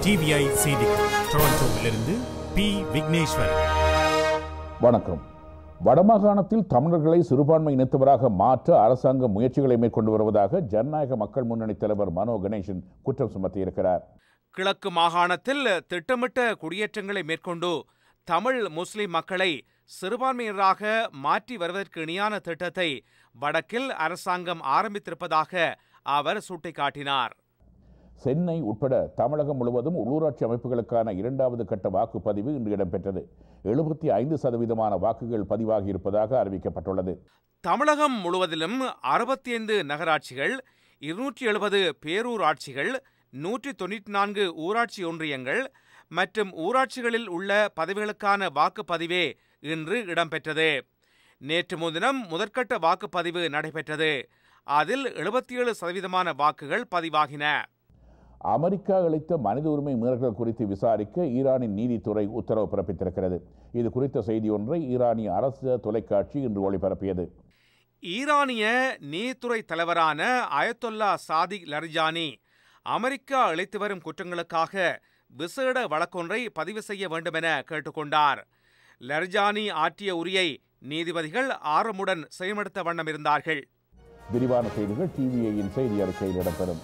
TVI செய்திகள் டொரண்டோவிலிருந்து B. Vigneswaran. வணக்கம். வடமாகாணத்தில் தமிழர்களை சிறுபான்மை இனத்தவராக மாற்ற அரசாங்கம் முயற்சிகளை மேற்கொண்டு வருவதாக ஜனநாயக மக்கள் முன்னணி தலைவர் மனோ கணேசன் குற்றம் சுமத்தியிருக்கிறார். கிழக்கு மாகாணத்தில் திட்டமிட்ட குடியேற்றங்களை மேற்கொண்டு தமிழ் முஸ்லிம் மக்களை சிறுபான்மையினராக மாற்றி வருவதற்கு இணையான திட்டத்தை வடக்கில் அரசாங்கம் ஆரம்பித்திருப்பதாக அவர் சுட்டிக்காட்டினார். சென்னை உட்பட தமிழகம் முழுவதும் உள்ளூராட்சி அமைப்புகளுக்கான 2வது கட்ட வாக்குப்பதிவு இன்று இடம்பெற்றது. 75% வாக்குகள் பதிவாகி இருப்பதாக அறிவிக்கப்பட்டுள்ளது. தமிழகம் முழுவதிலும் 65 நகராட்சிகள், 270 பேரூராட்சிகள், 194 ஊராட்சி ஒன்றியங்கள் மற்றும் ஊராட்சிகளில் உள்ள பதவிகளுக்கான வாக்குப்பதிவே இன்று இடம்பெற்றது. நேற்று முன்தினம் முதற்கட்ட வாக்குப்பதிவு நடைபெற்றது. அதில் 77% வாக்குகள் பதிவாகின. அமெரிக்கா அளித்த மனித உரிமை மீறல்கள் குறித்து விசாரிக்க ஈரானின் நீதித்துறை உத்தரவு பிறப்பித்திருக்கிறது. இது குறித்த செய்தி ஒன்றை ஈரானிய அரசு தொலைக்காட்சி இன்று ஒளிபரப்பியது. ஈரானிய நீதித்துறை தலைவரான அயத்தொல்லா சாதிக் லரிஜானி அமெரிக்கா அளித்து வரும் குற்றங்களுக்காக விசேட வழக்கொன்றை பதிவு செய்ய வேண்டும் என கேட்டுக்கொண்டார். லரிஜானி ஆற்றிய உரையை நீதிபதிகள் ஆர்வமுடன் செயல்படுத்த வண்ணம் இருந்தார்கள். விரிவான செய்திகள் டிவிஐயின் செய்தி அறிக்கையில் இடம்பெறும்.